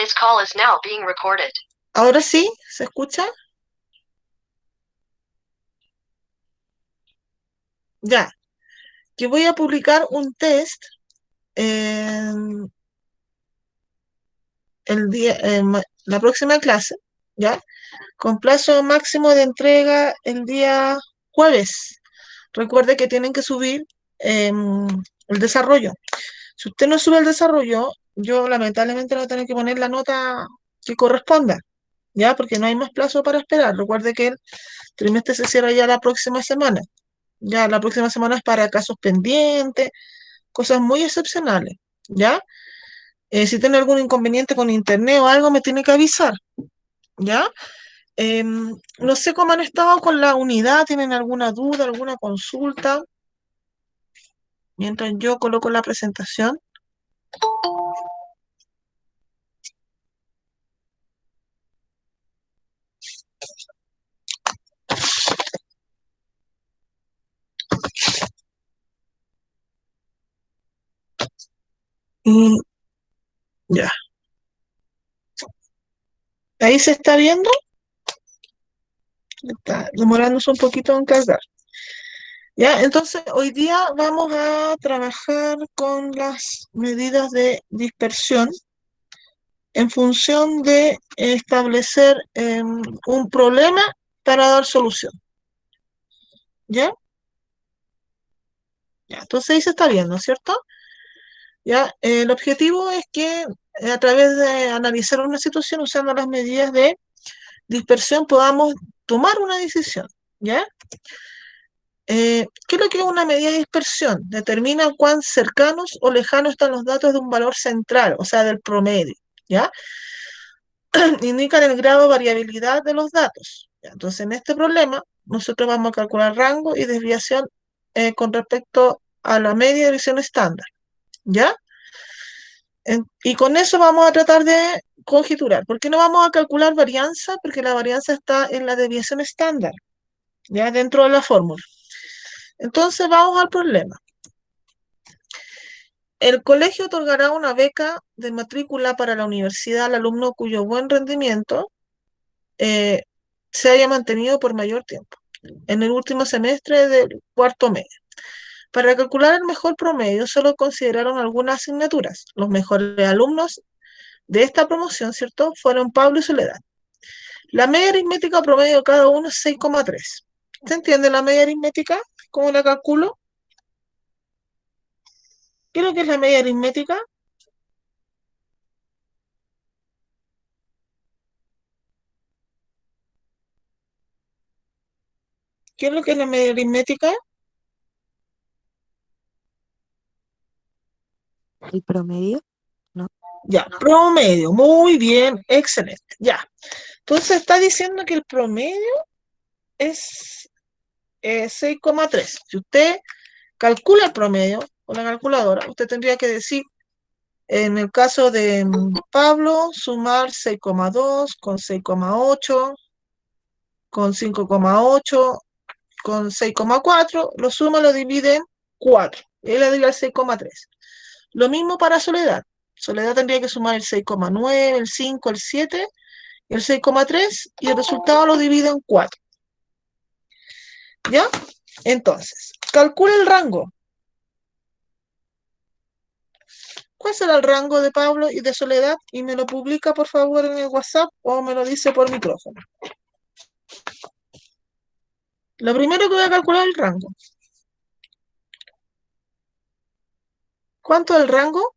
This call is now being recorded. ¿Ahora sí? ¿Se escucha? Ya. Que voy a publicar un test en la próxima clase, ¿ya? Con plazo máximo de entrega el día jueves. Recuerde que tienen que subir el desarrollo. Si usted no sube el desarrollo, yo lamentablemente le voy a tener que poner la nota que corresponda, ¿ya? Porque no hay más plazo para esperar. Recuerde que el trimestre se cierra ya la próxima semana. Ya la próxima semana es para casos pendientes, cosas muy excepcionales, ¿ya? Si tiene algún inconveniente con internet o algo, me tiene que avisar, ¿ya? No sé cómo han estado con la unidad, ¿tienen alguna duda, alguna consulta? Mientras yo coloco la presentación. Y ya. Ahí se está viendo. Está demorándose un poquito en cargar. Ya, entonces hoy día vamos a trabajar con las medidas de dispersión en función de establecer un problema para dar solución. ¿Ya? Ya, entonces ahí se está viendo, ¿cierto? Ya, el objetivo es que a través de analizar una situación usando las medidas de dispersión podamos tomar una decisión. ¿Ya? ¿Qué es lo que es una medida de dispersión? Determina cuán cercanos o lejanos están los datos de un valor central, o sea, del promedio. ¿Ya? Indican el grado de variabilidad de los datos. ¿Ya? Entonces, en este problema, nosotros vamos a calcular rango y desviación con respecto a la media de visión estándar. ¿Ya? Y con eso vamos a tratar de conjeturar. ¿Por qué no vamos a calcular varianza? Porque la varianza está en la desviación estándar, ya dentro de la fórmula. Entonces vamos al problema. El colegio otorgará una beca de matrícula para la universidad al alumno cuyo buen rendimiento se haya mantenido por mayor tiempo, en el último semestre del cuarto medio. Para calcular el mejor promedio, solo consideraron algunas asignaturas. Los mejores alumnos de esta promoción, ¿cierto?, fueron Pablo y Soledad. La media aritmética promedio de cada uno es 6,3. ¿Se entiende la media aritmética? ¿Cómo la calculo? ¿Qué es lo que es la media aritmética? ¿Qué es lo que es la media aritmética? ¿El promedio? ¿No? Ya, promedio. Muy bien, excelente. Ya. Entonces está diciendo que el promedio es 6,3. Si usted calcula el promedio con la calculadora, usted tendría que decir, en el caso de Pablo, sumar 6,2 con 6,8, con 5,8, con 6,4, lo suma, lo divide en 4. Y le diría el 6,3. Lo mismo para Soledad. Soledad tendría que sumar el 6,9, el 5, el 7 y el 6,3 y el resultado lo divide en 4. ¿Ya? Entonces, calcule el rango. ¿Cuál será el rango de Pablo y de Soledad? Y me lo publica, por favor, en el WhatsApp o me lo dice por micrófono. Lo primero que voy a calcular es el rango. ¿Cuánto es el rango?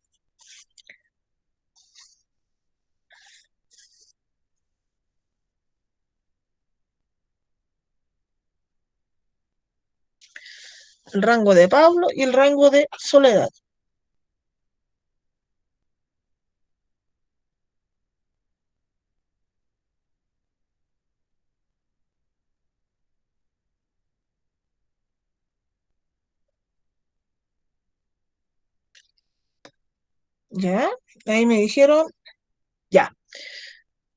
El rango de Pablo y el rango de Soledad. ¿Ya? Ahí me dijeron, ya.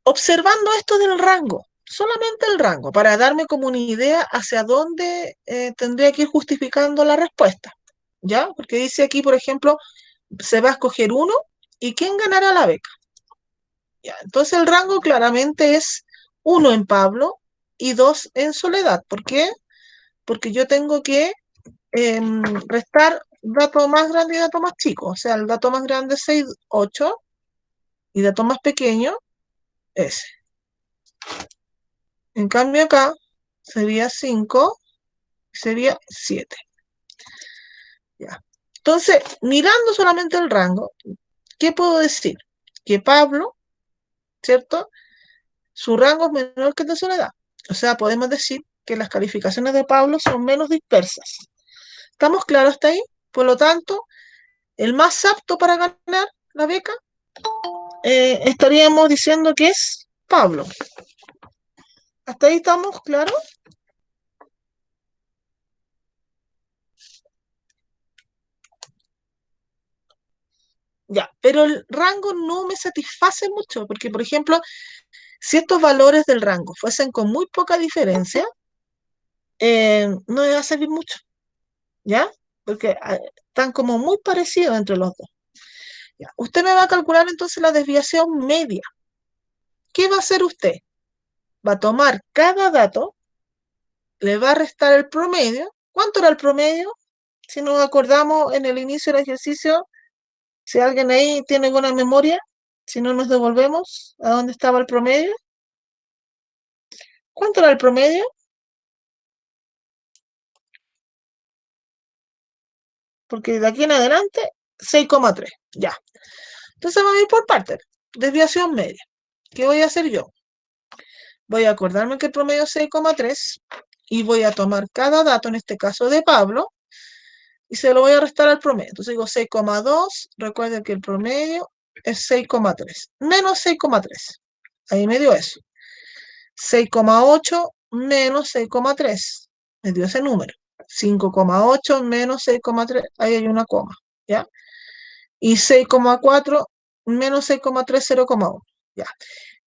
Observando esto del rango, solamente el rango, para darme como una idea hacia dónde tendría que ir justificando la respuesta. ¿Ya? Porque dice aquí, por ejemplo, se va a escoger uno y quién ganará la beca. Ya, entonces el rango claramente es 1 en Pablo y 2 en Soledad. ¿Por qué? Porque yo tengo que restar dato más grande y dato más chico. O sea, el dato más grande es 6, 8 y dato más pequeño ese. En cambio acá sería 5 y sería 7. Ya. Entonces, mirando solamente el rango, ¿qué puedo decir? Que Pablo, ¿cierto? Su rango es menor que el de Soledad. O sea, podemos decir que las calificaciones de Pablo son menos dispersas. ¿Estamos claros hasta ahí? Por lo tanto, el más apto para ganar la beca estaríamos diciendo que es Pablo. ¿Hasta ahí estamos claros? Ya, pero el rango no me satisface mucho, porque, por ejemplo, si estos valores del rango fuesen con muy poca diferencia, no me va a servir mucho, ¿ya? Porque están como muy parecidos entre los dos. Ya. Usted me va a calcular entonces la desviación media. ¿Qué va a hacer usted? Va a tomar cada dato, le va a restar el promedio. ¿Cuánto era el promedio? Si nos acordamos en el inicio del ejercicio, si alguien ahí tiene buena memoria, si no nos devolvemos a dónde estaba el promedio. ¿Cuánto era el promedio? Porque de aquí en adelante, 6,3. Ya. Entonces vamos a ir por partes. Desviación media. ¿Qué voy a hacer yo? Voy a acordarme que el promedio es 6,3 y voy a tomar cada dato, en este caso de Pablo, y se lo voy a restar al promedio. Entonces digo 6,2, recuerden que el promedio es 6,3, menos 6,3. Ahí me dio eso. 6,8 menos 6,3. Me dio ese número. 5,8 menos 6,3. Ahí hay una coma. ¿Ya? Y 6,4 menos 6,3, 0,1. ¿Ya?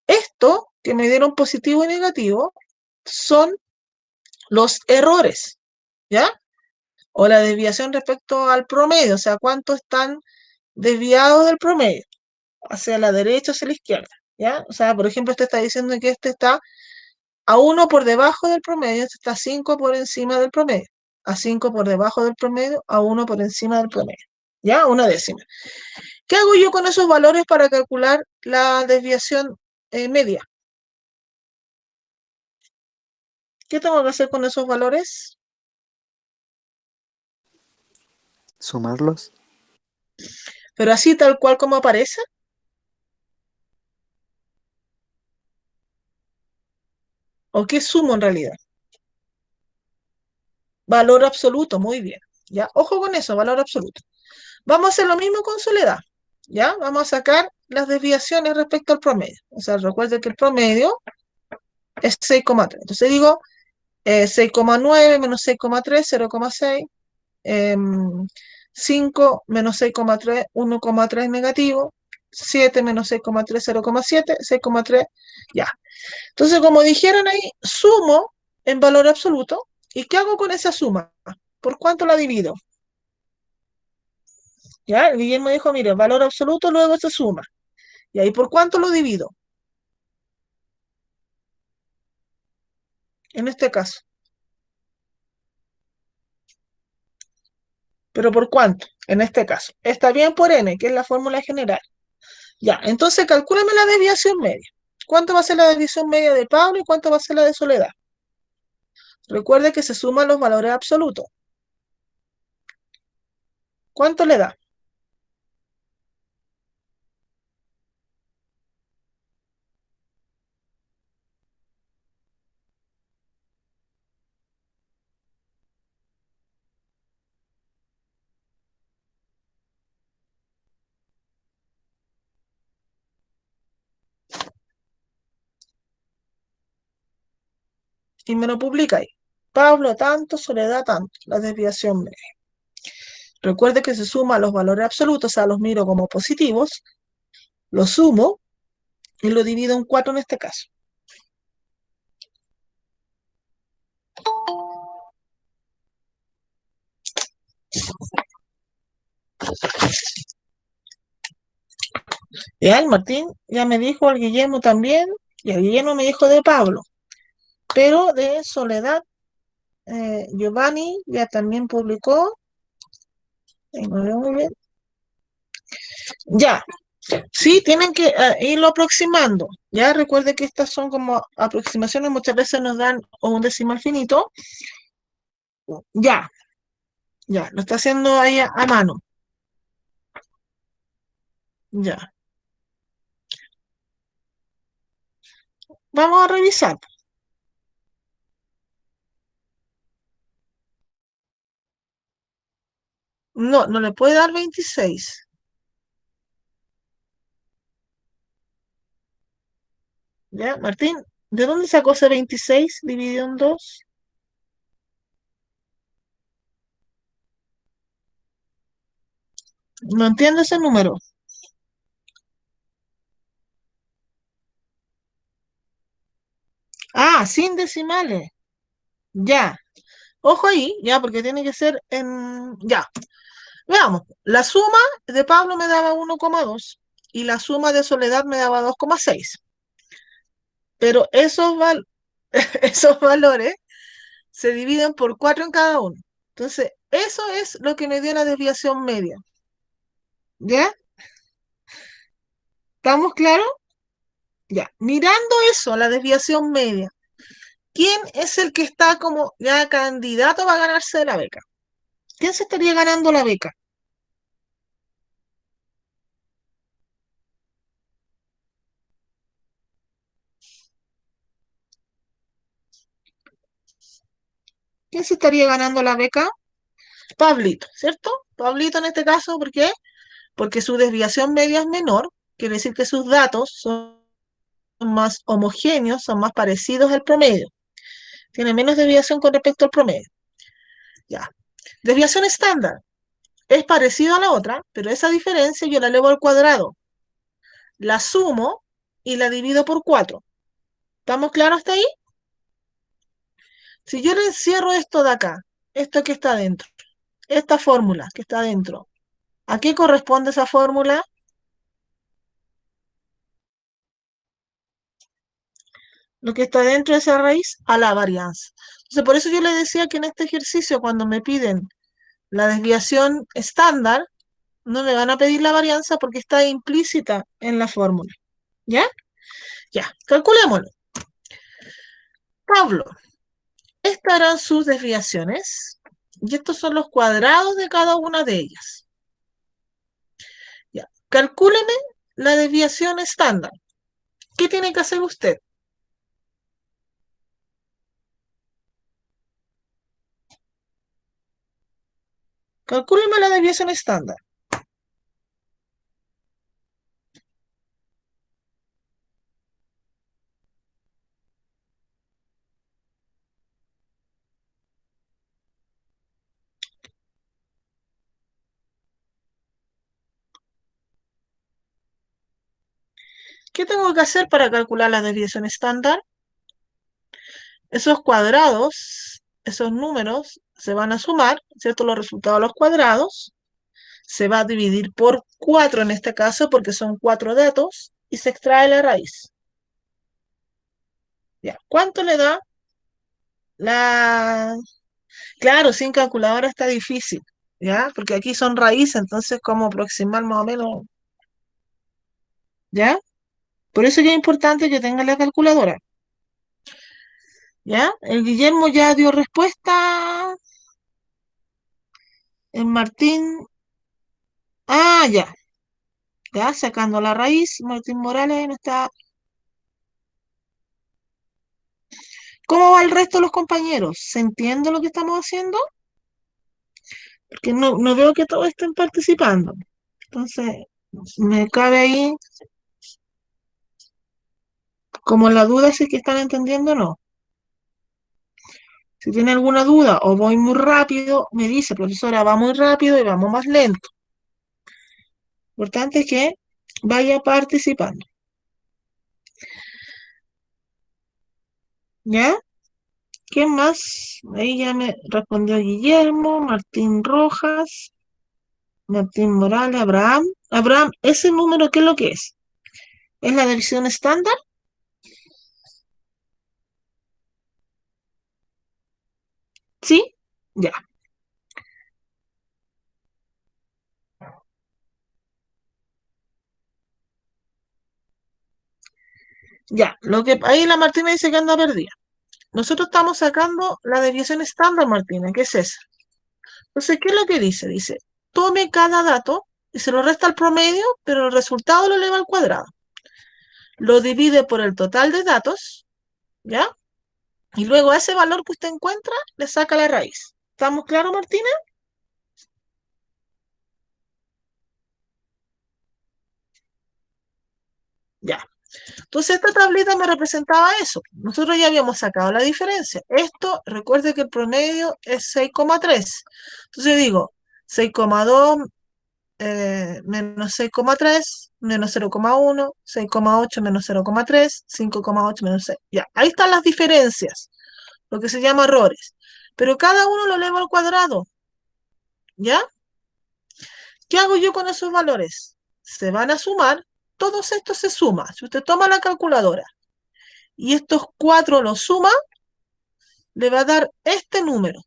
Esto que me dieron positivo y negativo son los errores. ¿Ya? O la desviación respecto al promedio. O sea, cuánto están desviados del promedio. Hacia la derecha o hacia la izquierda. ¿Ya? O sea, por ejemplo, este está diciendo que este está a 1 por debajo del promedio, este está a 5 por encima del promedio, a 5 por debajo del promedio, a 1 por encima del promedio, ¿ya? Una décima. ¿Qué hago yo con esos valores para calcular la desviación media? ¿Qué tengo que hacer con esos valores? Sumarlos. Pero así tal cual como aparece, ¿o qué sumo en realidad? Valor absoluto, muy bien, ¿ya? Ojo con eso, valor absoluto. Vamos a hacer lo mismo con Soledad, ¿ya? Vamos a sacar las desviaciones respecto al promedio. O sea, recuerden que el promedio es 6,3. Entonces digo 6,9 menos 6,3, 0,6. 5 menos 6,3, 1,3 negativo. 7 menos 6,3, 0,7. 6,3, ya. Entonces, como dijeron ahí, sumo en valor absoluto. ¿Y qué hago con esa suma? ¿Por cuánto la divido? ¿Ya? El Guillermo dijo, mire, valor absoluto, luego se suma. ¿Y ahí por cuánto lo divido? En este caso. ¿Pero por cuánto? En este caso. Está bien por n, que es la fórmula general. Ya, entonces calcúlame la desviación media. ¿Cuánto va a ser la desviación media de Pablo y cuánto va a ser la de Soledad? Recuerde que se suman los valores absolutos. ¿Cuánto le da? Y me lo publica ahí. Pablo tanto, Soledad tanto, la desviación media. Recuerde que se suman los valores absolutos, o sea, los miro como positivos, los sumo y lo divido en 4 en este caso. Ya el Martín ya me dijo, el Guillermo también, y el Guillermo me dijo de Pablo, pero de Soledad, Giovanni ya también publicó, no veo muy bien. Ya, sí, tienen que irlo aproximando. Ya recuerde que estas son como aproximaciones, muchas veces nos dan un decimal finito. Ya, ya, lo está haciendo ahí a mano. Ya, vamos a revisar. No, no le puede dar 26. ¿Ya, Martín? ¿De dónde sacó ese 26 dividido en 2? No entiendo ese número. Ah, sin decimales. Ya. Ojo ahí, ya, porque tiene que ser en... Ya. Veamos. La suma de Pablo me daba 1,2 y la suma de Soledad me daba 2,6. Pero esos valores se dividen por 4 en cada uno. Entonces, eso es lo que me dio la desviación media. ¿Ya? ¿Estamos claros? Ya. Mirando eso, la desviación media, ¿quién es el que está como ya candidato a ganarse la beca? ¿Quién se estaría ganando la beca? ¿Quién se estaría ganando la beca? Pablito, ¿cierto? Pablito en este caso, ¿por qué? Porque su desviación media es menor, quiere decir que sus datos son más homogéneos, son más parecidos al promedio. Tiene menos desviación con respecto al promedio. Ya. Desviación estándar. Es parecido a la otra, pero esa diferencia yo la elevo al cuadrado. La sumo y la divido por 4. ¿Estamos claros hasta ahí? Si yo le encierro esto de acá, esto que está dentro, esta fórmula que está dentro, ¿a qué corresponde esa fórmula? Lo que está dentro de esa raíz a la varianza. Entonces, por eso yo le decía que en este ejercicio, cuando me piden la desviación estándar, no me van a pedir la varianza porque está implícita en la fórmula. ¿Ya? Ya, calculémoslo. Pablo, estas eran sus desviaciones y estos son los cuadrados de cada una de ellas. Ya, calcúleme la desviación estándar. ¿Qué tiene que hacer usted? Calcúleme la desviación estándar. ¿Qué tengo que hacer para calcular la desviación estándar? Esos cuadrados, esos números, se van a sumar, ¿cierto? Los resultados de los cuadrados. Se va a dividir por 4 en este caso, porque son 4 datos, y se extrae la raíz. Ya, ¿cuánto le da la...? Claro, sin calculadora está difícil, ¿ya? Porque aquí son raíces, entonces como aproximar más o menos, ¿ya? Por eso ya es importante que tenga la calculadora, ¿ya? El Guillermo ya dio respuesta, el Martín, ya, ya, sacando la raíz, Martín Morales no está. ¿Cómo va el resto de los compañeros? ¿Se entiende lo que estamos haciendo? Porque no veo que todos estén participando. Entonces, me cabe ahí como la duda si es que están entendiendo o no. Si tiene alguna duda o voy muy rápido, me dice, profesora, va muy rápido y vamos más lento. Lo importante es que vaya participando. ¿Ya? ¿Quién más? Ahí ya me respondió Guillermo, Martín Rojas. Martín Morales, Abraham. Abraham, ¿ese número qué es lo que es? ¿Es la división estándar? ¿Sí? Ya, ya. Ahí la Martina dice que anda perdida. Nosotros estamos sacando la desviación estándar, Martina, ¿qué es esa? Entonces, ¿qué es lo que dice? Dice, tome cada dato y se lo resta al promedio, pero el resultado lo eleva al cuadrado. Lo divide por el total de datos, ¿ya? Y luego a ese valor que usted encuentra, le saca la raíz. ¿Estamos claros, Martina? Ya. Entonces, esta tablita me representaba eso. Nosotros ya habíamos sacado la diferencia. Esto, recuerde que el promedio es 6,3. Entonces digo, 6,2 menos 6,3 menos 0,1, 6,8 menos 0,3, 5,8 menos 6. Ya, ahí están las diferencias, lo que se llama errores. Pero cada uno lo elevo al cuadrado, ¿ya? ¿Qué hago yo con esos valores? Se van a sumar, todos estos se suman. Si usted toma la calculadora y estos cuatro los suma, le va a dar este número.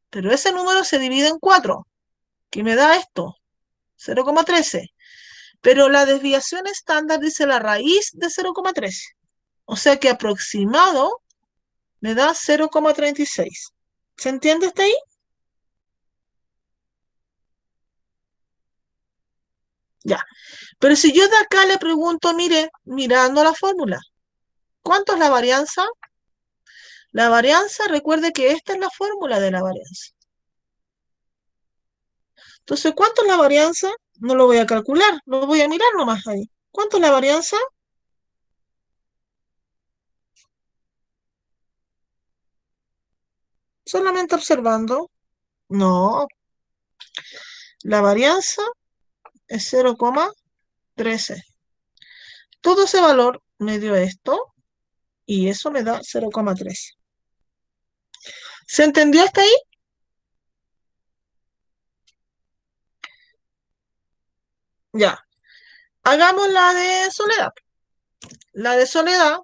Pero ese número se divide en 4, que me da esto, 0,13. Pero la desviación estándar dice la raíz de 0,13. O sea que aproximado me da 0,36. ¿Se entiende hasta ahí? Ya. Pero si yo de acá le pregunto, mire, mirando la fórmula, ¿cuánto es la varianza? La varianza, recuerde que esta es la fórmula de la varianza. Entonces, ¿cuánto es la varianza? No lo voy a calcular, lo voy a mirar nomás ahí. ¿Cuánto es la varianza? Solamente observando. No, la varianza es 0,13. Todo ese valor me dio esto y eso me da 0,3. ¿Se entendió hasta ahí? Ya. Hagamos la de Soledad. La de Soledad,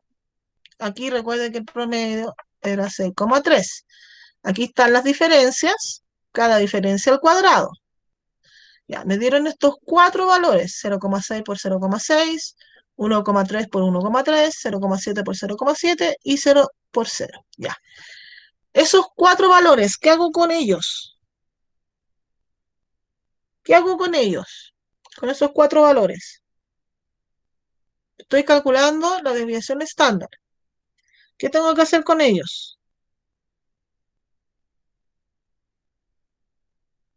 aquí recuerden que el promedio era 6,3. Aquí están las diferencias, cada diferencia al cuadrado. Ya, me dieron estos cuatro valores, 0,6 por 0,6, 1,3 por 1,3, 0,7 por 0,7 y 0 por 0. Ya. Esos cuatro valores, ¿qué hago con ellos? ¿Qué hago con ellos? Con esos cuatro valores. Estoy calculando la desviación estándar. ¿Qué tengo que hacer con ellos?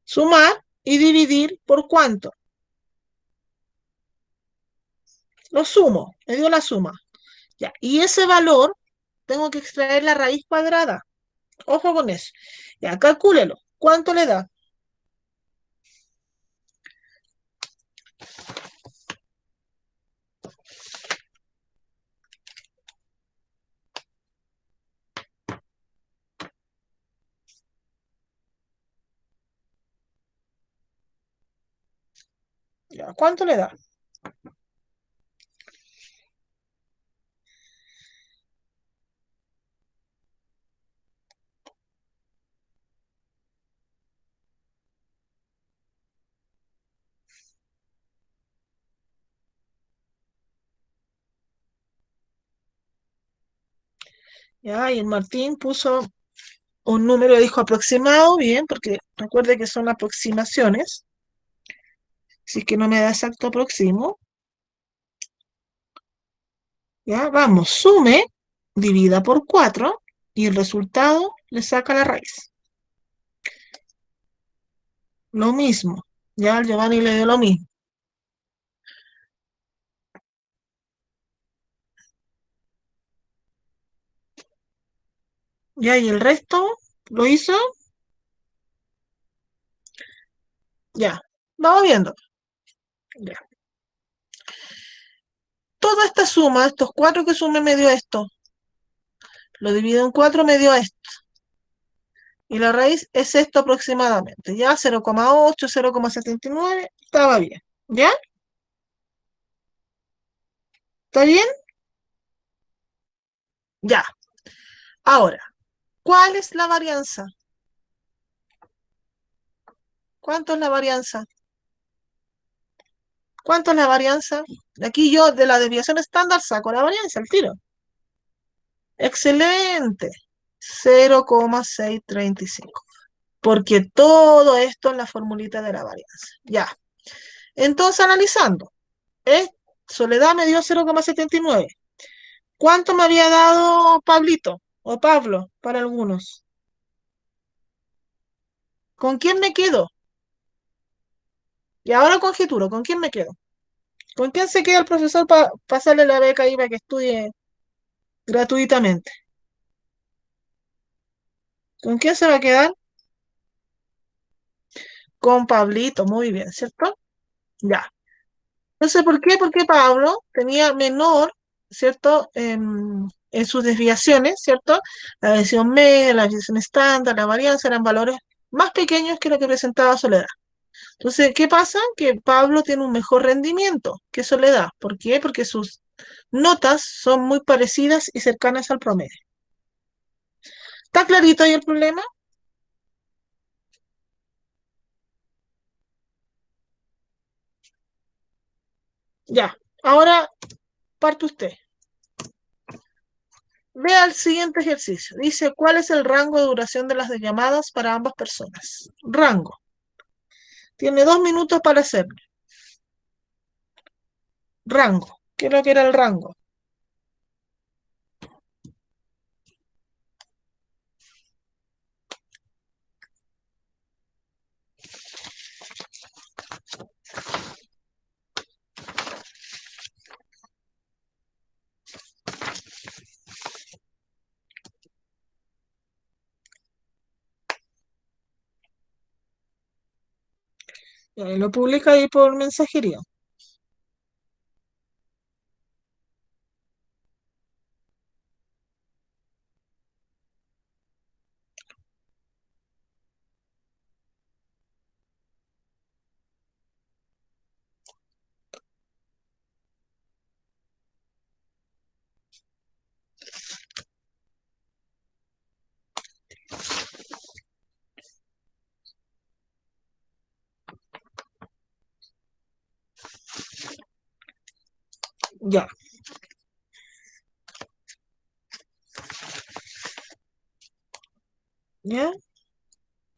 Sumar y dividir por cuánto. Lo sumo, me dio la suma. Ya. Y ese valor tengo que extraer la raíz cuadrada. Ojo con eso. Ya, calcúlelo. ¿Cuánto le da? Ya, ¿cuánto le da? Ya, y el Martín puso un número, dijo aproximado, bien, porque recuerde que son aproximaciones. Si es que no me da exacto aproximo. Ya, vamos, sume, divida por 4 y el resultado le saca la raíz. Lo mismo. Ya al Giovanni le dio lo mismo. Ya, y el resto lo hizo. Ya, vamos viendo. Ya. Toda esta suma, estos cuatro que sume me dio esto. Lo divido en 4 me dio esto. Y la raíz es esto aproximadamente. Ya 0,8, 0,79, estaba bien. ¿Ya? ¿Está bien? Ya. Ahora, ¿cuál es la varianza? ¿Cuánto es la varianza? ¿Cuánto es la varianza? Aquí yo de la desviación estándar saco la varianza, al tiro. Excelente. 0,635. Porque todo esto es la formulita de la varianza. Ya. Entonces, analizando. ¿eh? Soledad me dio 0,79. ¿Cuánto me había dado Pablito o Pablo para algunos? ¿Con quién me quedo? Y ahora conjeturo, ¿con quién me quedo? ¿Con quién se queda el profesor para pasarle la beca ahí para que estudie gratuitamente? ¿Con quién se va a quedar? Con Pablito, muy bien, ¿cierto? Ya. No sé por qué, porque Pablo tenía menor, ¿cierto? En sus desviaciones, ¿cierto? La desviación media, la desviación estándar, la varianza eran valores más pequeños que lo que presentaba Soledad. Entonces, ¿qué pasa? Que Pablo tiene un mejor rendimiento que Soledad. ¿Por qué? Porque sus notas son muy parecidas y cercanas al promedio. ¿Está clarito ahí el problema? Ya. Ahora parte usted. Vea el siguiente ejercicio. Dice, ¿cuál es el rango de duración de las llamadas para ambas personas? Rango. Tiene 2 minutos para hacerlo. Rango. ¿Qué es lo que era el rango? Lo publica ahí por mensajería. Ya. ¿Ya?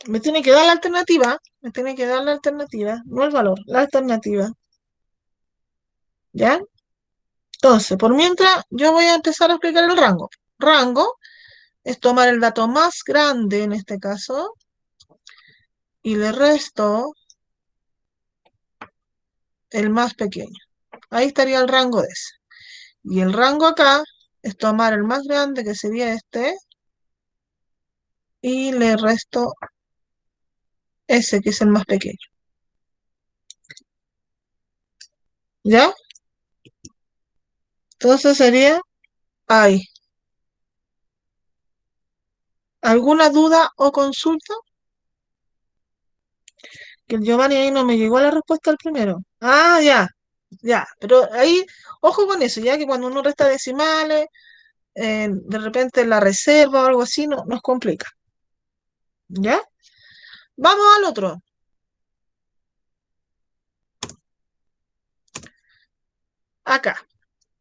Me tiene que dar la alternativa. Me tiene que dar la alternativa. No el valor, la alternativa. ¿Ya? Entonces, por mientras, yo voy a empezar a explicar el rango. Rango es tomar el dato más grande, en este caso, y le resto el más pequeño. Ahí estaría el rango de ese. Y el rango acá es tomar el más grande, que sería este, y le resto ese, que es el más pequeño. ¿Ya? Entonces sería ahí. ¿Alguna duda o consulta? Que el Giovanni ahí no me llegó la respuesta al primero. Ah, ya, ya. Pero ahí, ojo con eso, ya que cuando uno resta decimales, de repente la reserva o algo así, no, nos complica. ¿Ya? Vamos al otro. Acá.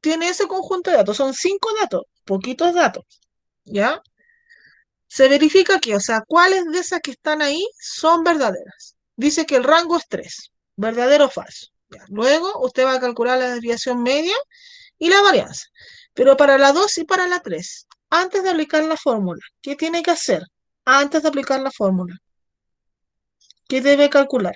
Tiene ese conjunto de datos. Son 5 datos, poquitos datos. ¿Ya? Se verifica que, o sea, cuáles de esas que están ahí son verdaderas. Dice que el rango es 3, verdadero o falso. Ya. Luego usted va a calcular la desviación media y la varianza. Pero para la 2 y para la 3, antes de aplicar la fórmula, ¿qué tiene que hacer? Antes de aplicar la fórmula, ¿qué debe calcular?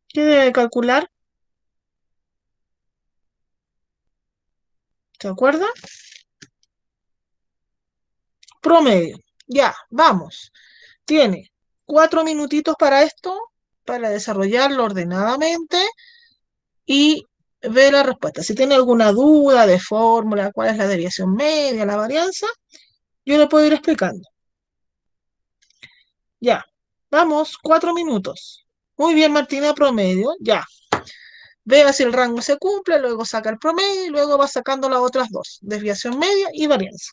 ¿Qué debe calcular? ¿Se acuerda? Promedio. Ya, vamos. Tiene 4 minutitos para esto. para desarrollarlo ordenadamente y ve la respuesta. Si tiene alguna duda de fórmula, cuál es la desviación media, la varianza, yo le puedo ir explicando. Ya, vamos, 4 minutos. Muy bien, Martina, promedio, ya. Vea si el rango se cumple, luego saca el promedio y luego va sacando las otras dos, desviación media y varianza.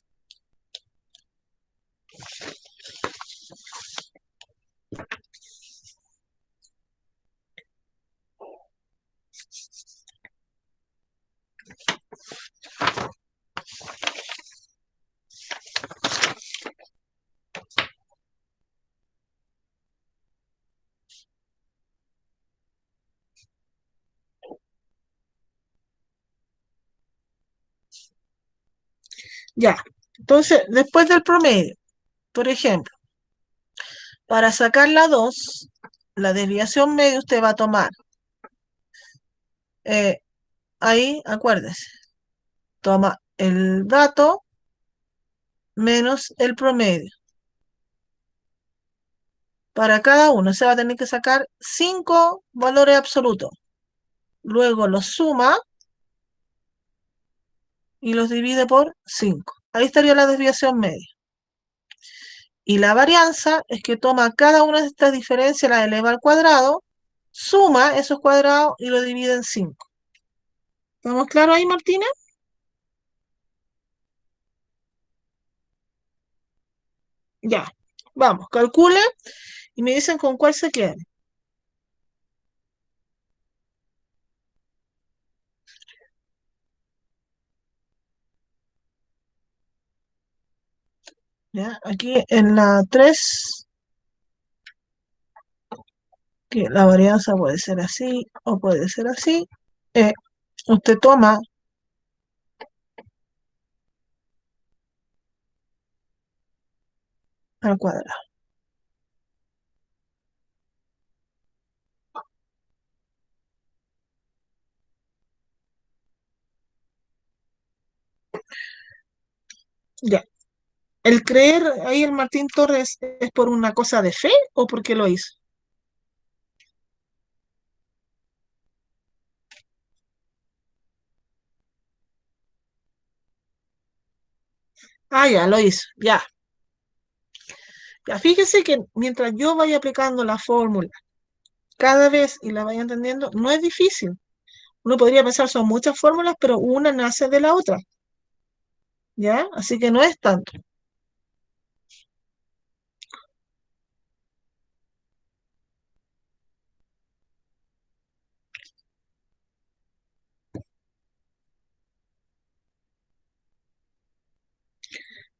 Ya, entonces, después del promedio, por ejemplo, para sacar la 2, la desviación media usted va a tomar, eh, ahí, acuérdese, toma el dato menos el promedio. Para cada uno se va a tener que sacar 5 valores absolutos. Luego los suma y los divide por 5. Ahí estaría la desviación media. Y la varianza es que toma cada una de estas diferencias, la eleva al cuadrado, suma esos cuadrados y lo divide en 5. ¿Estamos claros ahí, Martina? Ya. Vamos, calcule y me dicen con cuál se quedan. ¿Ya? Aquí en la 3, que la varianza puede ser así o puede ser así. eh, Usted toma al cuadrado. Ya. ¿El creer ahí el Martín Torres es por una cosa de fe o porque lo hizo? Ah, ya, lo hizo. Ya. Ya, fíjese que mientras yo vaya aplicando la fórmula cada vez y la vaya entendiendo, no es difícil. Uno podría pensar, son muchas fórmulas, pero una nace de la otra. ¿Ya? Así que no es tanto.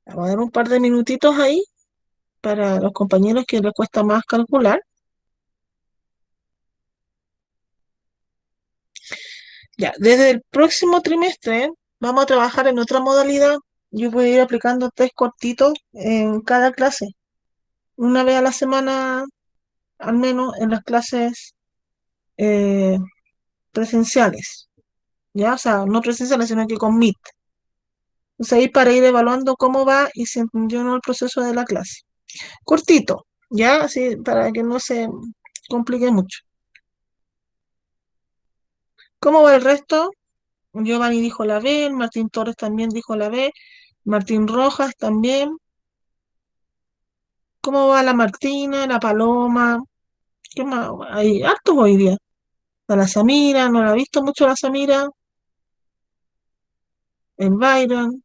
Vamos a dar un par de minutitos ahí para los compañeros que les cuesta más calcular. Ya, desde el próximo trimestre vamos a trabajar en otra modalidad. Yo voy a ir aplicando test cortitos en cada clase, una vez a la semana, al menos en las clases eh, presenciales, ¿ya? O sea, no presenciales, sino que con Meet. O sea, ahí para ir evaluando cómo va y si entendió o no el proceso de la clase. Cortito, ¿ya? Así para que no se complique mucho. ¿Cómo va el resto? Giovanni dijo la B, Martín Torres también dijo la B, Martín Rojas también. ¿Cómo va la Martina, la Paloma? ¿Qué más? Hay hartos hoy día. A la Samira, no la he visto mucho la Samira, el Byron,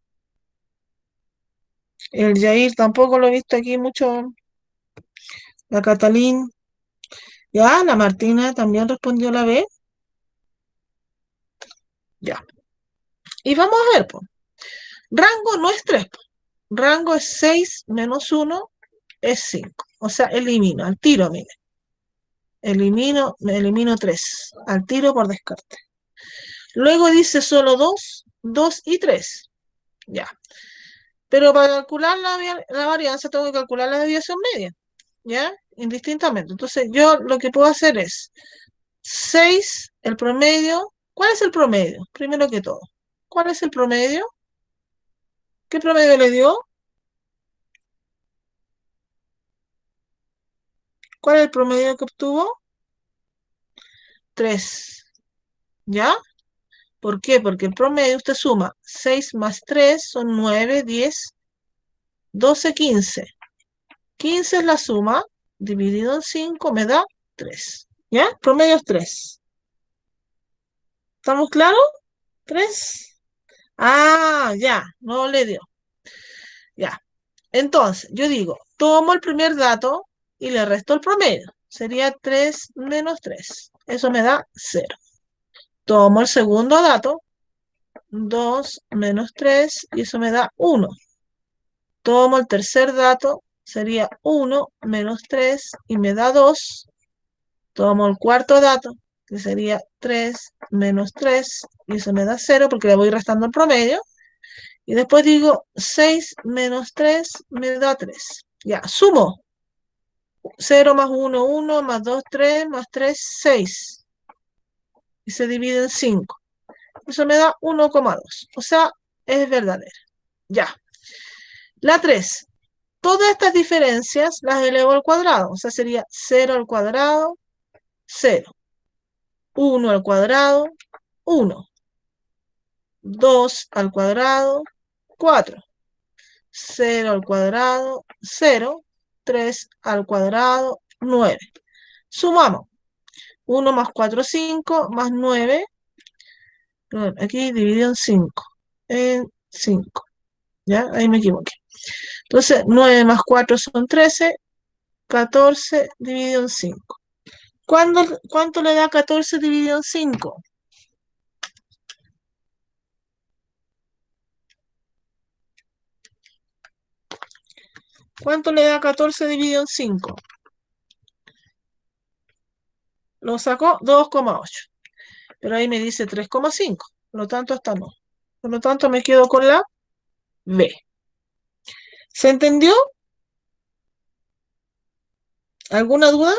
el Jair tampoco lo he visto aquí mucho, la Catalín. Ya, la Martina también respondió la B. Ya. Y vamos a ver, pues. Rango no es 3, po. Rango es 6 menos 1 es 5. O sea, elimino al tiro, mire. Elimino 3 al tiro por descarte. Luego dice solo 2, 2 y 3. Ya. Pero para calcular la varianza tengo que calcular la desviación media. ¿Ya? Indistintamente. Entonces, yo lo que puedo hacer es 6 el promedio. ¿Cuál es el promedio? Primero que todo. ¿Cuál es el promedio? ¿Qué promedio le dio? ¿Cuál es el promedio que obtuvo? 3, ¿ya? ¿Por qué? Porque el promedio usted suma 6 más 3 son 9, 10, 12, 15. 15 es la suma, dividido en 5 me da 3, ¿ya? Promedio es 3. ¿Estamos claros? 3. Ah, ya, no le dio. Ya. Entonces, yo digo, tomo el primer dato y le resto el promedio. Sería 3 menos 3. Eso me da 0. Tomo el segundo dato, 2 menos 3, y eso me da 1. Tomo el tercer dato, sería 1 menos 3 y me da 2. Tomo el cuarto dato, que sería 3 menos 3, y eso me da 0 porque le voy restando el promedio. Y después digo 6 menos 3 me da 3. Ya, sumo. 0 más 1, 1, más 2, 3, más 3, 6. Y se divide en 5. Eso me da 1,2. O sea, es verdadera. Ya. La 3. Todas estas diferencias las elevo al cuadrado. O sea, sería 0 al cuadrado, 0. 1 al cuadrado, 1. 2 al cuadrado, 4. 0 al cuadrado, 0. 3 al cuadrado, 9. Sumamos. 1 más 4, 5, más 9. Aquí dividido en 5. En 5. ¿Ya? Ahí me equivoqué. Entonces, 9 más 4 son 13. 14 dividido en 5. ¿Cuánto le da 14 dividido en 5? ¿Cuánto le da 14 dividido en 5? Lo sacó 2,8. Pero ahí me dice 3,5. Por lo tanto, esta no. Por lo tanto, me quedo con la B. ¿Se entendió? ¿Alguna duda?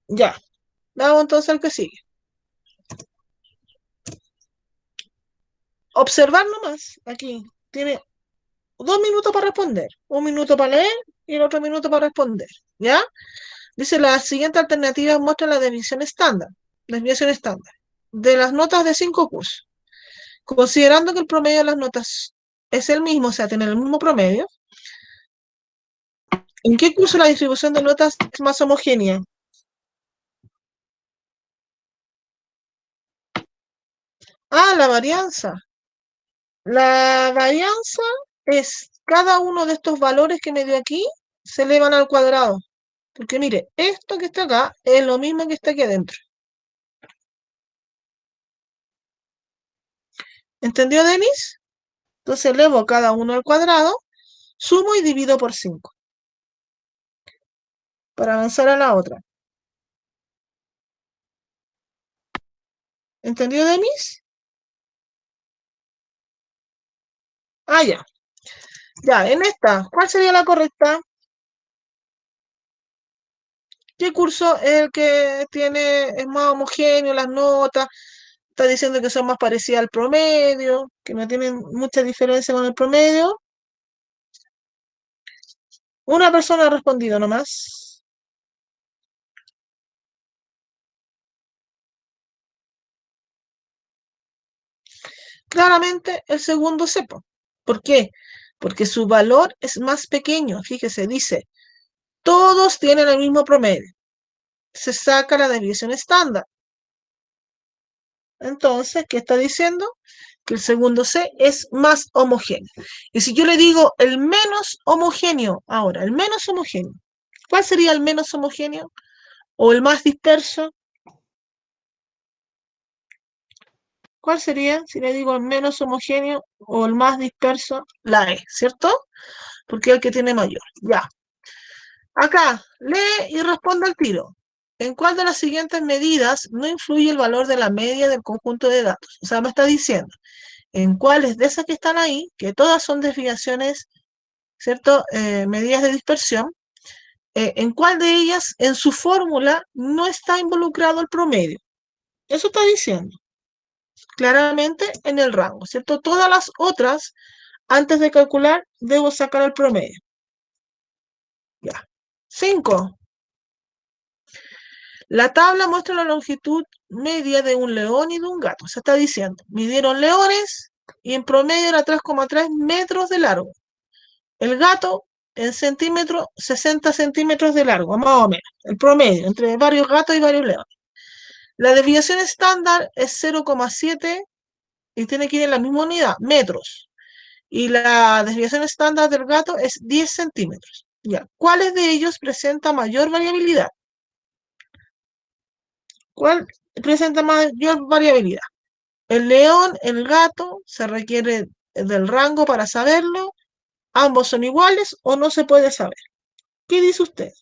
Ya. Vamos entonces al que sigue. Observar nomás. Aquí tiene 2 minutos para responder. 1 minuto para leer y el otro minuto para responder. ¿Ya? Dice, la siguiente alternativa muestra la desviación estándar de las notas de 5 cursos. Considerando que el promedio de las notas es el mismo, o sea, tiene el mismo promedio, ¿en qué curso la distribución de notas es más homogénea? Ah, la varianza. La varianza es cada uno de estos valores que me dio aquí se elevan al cuadrado. Porque mire, esto que está acá es lo mismo que está aquí adentro. ¿Entendió, Denis? Entonces elevo cada uno al cuadrado, sumo y divido por 5 para avanzar a la otra. ¿Entendió, Denis? Ah, ya. Ya, en esta, ¿cuál sería la correcta? ¿Qué curso es el que es más homogéneo las notas? Está diciendo que son más parecidas al promedio, que no tienen mucha diferencia con el promedio. Una persona ha respondido nomás. Claramente el segundo cepo. ¿Por qué? Porque su valor es más pequeño. Fíjese, dice, todos tienen el mismo promedio. Se saca la desviación estándar. Entonces, ¿qué está diciendo? Que el segundo C es más homogéneo. Y si yo le digo el menos homogéneo, ahora, el menos homogéneo, ¿cuál sería el menos homogéneo? ¿O el más disperso? ¿Cuál sería, si le digo el menos homogéneo o el más disperso? La E, ¿cierto? Porque es el que tiene mayor. Ya. Acá, lee y responde al tiro. ¿En cuál de las siguientes medidas no influye el valor de la media del conjunto de datos? O sea, me está diciendo, ¿en cuáles de esas que están ahí, que todas son desviaciones, ¿cierto? Medidas de dispersión, ¿en cuál de ellas, en su fórmula, no está involucrado el promedio? Eso está diciendo claramente en el rango, ¿cierto? Todas las otras Antes de calcular, debo sacar el promedio. Ya. 5. La tabla muestra la longitud media de un león y de un gato. Se está diciendo, midieron leones y en promedio era 3,3 metros de largo. El gato en centímetros, 60 centímetros de largo, más o menos. El promedio entre varios gatos y varios leones. La desviación estándar es 0,7 y tiene que ir en la misma unidad, metros. Y la desviación estándar del gato es 10 centímetros. Ya. ¿Cuáles de ellos presenta mayor variabilidad? ¿Cuál presenta mayor variabilidad? El león, el gato, se requiere del rango para saberlo. ¿Ambos son iguales o no se puede saber? ¿Qué dice usted?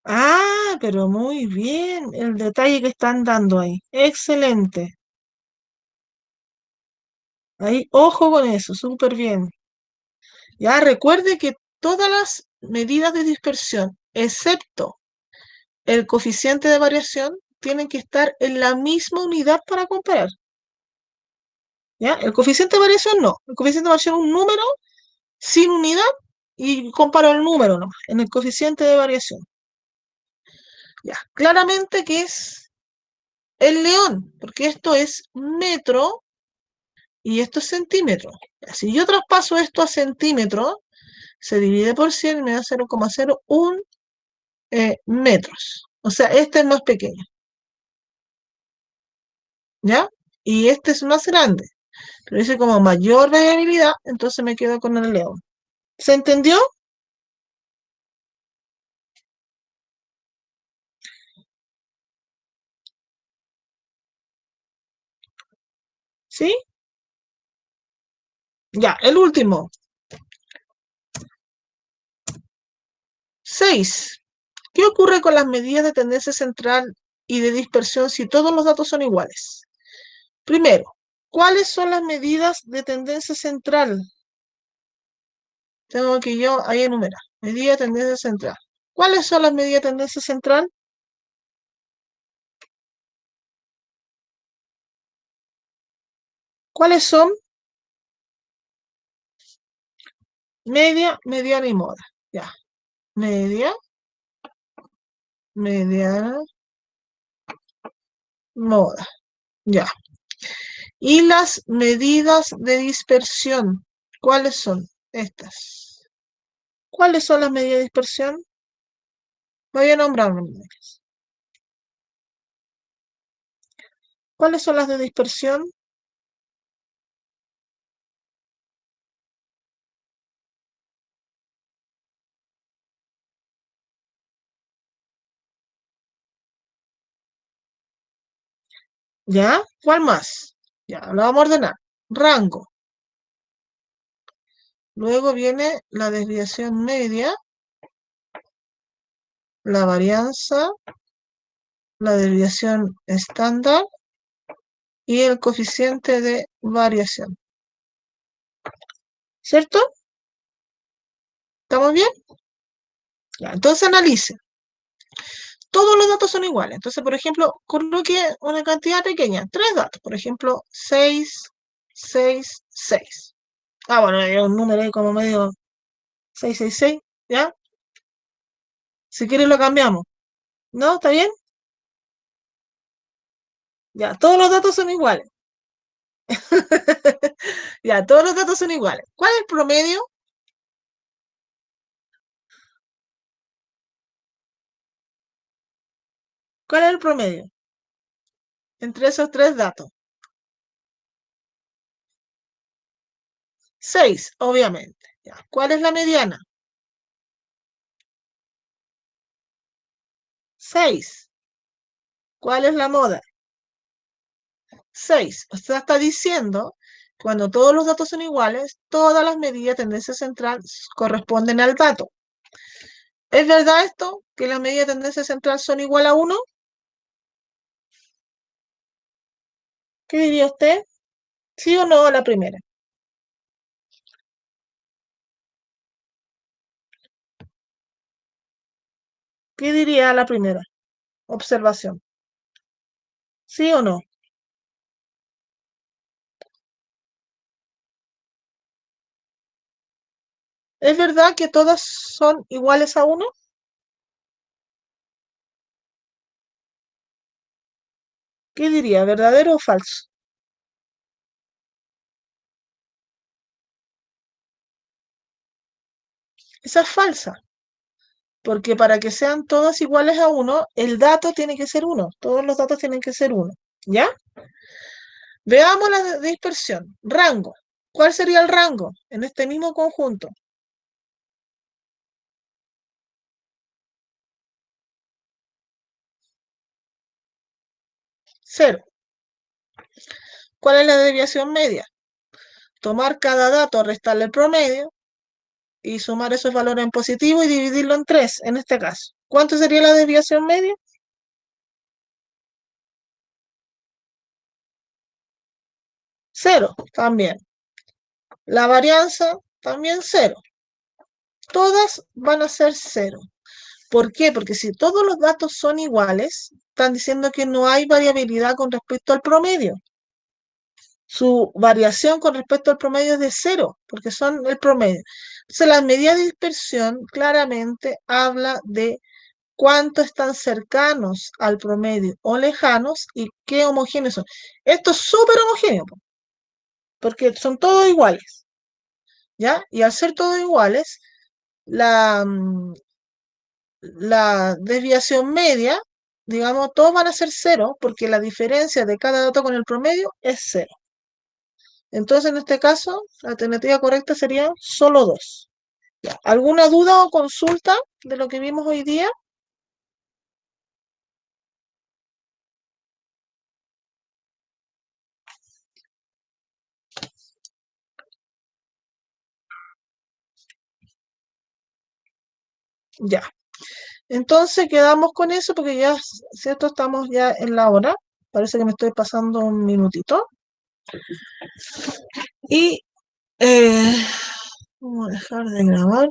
Ah, pero muy bien, el detalle que están dando ahí. Excelente. Ahí, ojo con eso, súper bien. Ya recuerde que todas las medidas de dispersión, excepto el coeficiente de variación, tienen que estar en la misma unidad para comparar. ¿Ya? El coeficiente de variación no. El coeficiente de variación es un número sin unidad y comparo el número nomás, en el coeficiente de variación. Ya, claramente que es el león, porque esto es metro y esto es centímetro. Si yo traspaso esto a centímetro, se divide por 100 y me da 0,01 metros. O sea, este es más pequeño, ¿ya? Y este es más grande. Pero dice como mayor variabilidad, entonces me quedo con el león. ¿Se entendió? ¿Sí? Ya, el último. 6. ¿Qué ocurre con las medidas de tendencia central y de dispersión si todos los datos son iguales? Primero, ¿cuáles son las medidas de tendencia central? Tengo que yo ahí enumerar. Medida de tendencia central. ¿Cuáles son las medidas de tendencia central? ¿Cuáles son? Media, mediana y moda. Ya. Media, mediana, moda. Ya. Y las medidas de dispersión. ¿Cuáles son? Estas. ¿Cuáles son las medidas de dispersión? Voy a nombrarlas. ¿Cuáles son las de dispersión? ¿Ya? ¿Cuál más? Ya, lo vamos a ordenar. Rango. Luego viene la desviación media, la varianza, la desviación estándar y el coeficiente de variación. ¿Cierto? ¿Estamos bien? Ya, entonces analice. Todos los datos son iguales. Entonces, por ejemplo, coloque una cantidad pequeña, 3 datos. Por ejemplo, 6, 6, 6. Ah, bueno, es un número ahí como medio 666, ¿ya? Si quiere lo cambiamos. ¿No? ¿Está bien? Ya, todos los datos son iguales. Ya, todos los datos son iguales. ¿Cuál es el promedio? ¿Cuál es el promedio entre esos 3 datos? 6, obviamente. Ya. ¿Cuál es la mediana? 6. ¿Cuál es la moda? 6. O sea, está diciendo, cuando todos los datos son iguales, todas las medidas de tendencia central corresponden al dato. ¿Es verdad esto? ¿Que las medidas de tendencia central son igual a 1? ¿Qué diría usted? ¿Sí o no a la primera? ¿Qué diría a la primera observación? ¿Sí o no? ¿Es verdad que todas son iguales a uno? ¿Qué diría? ¿Verdadero o falso? Esa es falsa, porque para que sean todas iguales a uno, el dato tiene que ser uno. Todos los datos tienen que ser uno. ¿Ya? Veamos la dispersión. Rango. ¿Cuál sería el rango en este mismo conjunto? Cero. ¿Cuál es la desviación media? Tomar cada dato, restarle el promedio y sumar esos valores en positivo y dividirlo en 3, en este caso. ¿Cuánto sería la desviación media? Cero, también. La varianza, también cero. Todas van a ser cero. ¿Por qué? Porque si todos los datos son iguales, están diciendo que no hay variabilidad con respecto al promedio. Su variación con respecto al promedio es de cero, porque son el promedio. Entonces, la medida de dispersión claramente habla de cuánto están cercanos al promedio o lejanos y qué homogéneos son. Esto es súper homogéneo, porque son todos iguales, ¿ya? Y al ser todos iguales, la, la desviación media, digamos, todos van a ser cero, porque la diferencia de cada dato con el promedio es cero. Entonces, en este caso, la alternativa correcta sería solo 2. ¿Alguna duda o consulta de lo que vimos hoy día? Ya. Entonces quedamos con eso porque ya, ¿cierto? Estamos ya en la hora. Parece que me estoy pasando un minutito. Y vamos a dejar de grabar.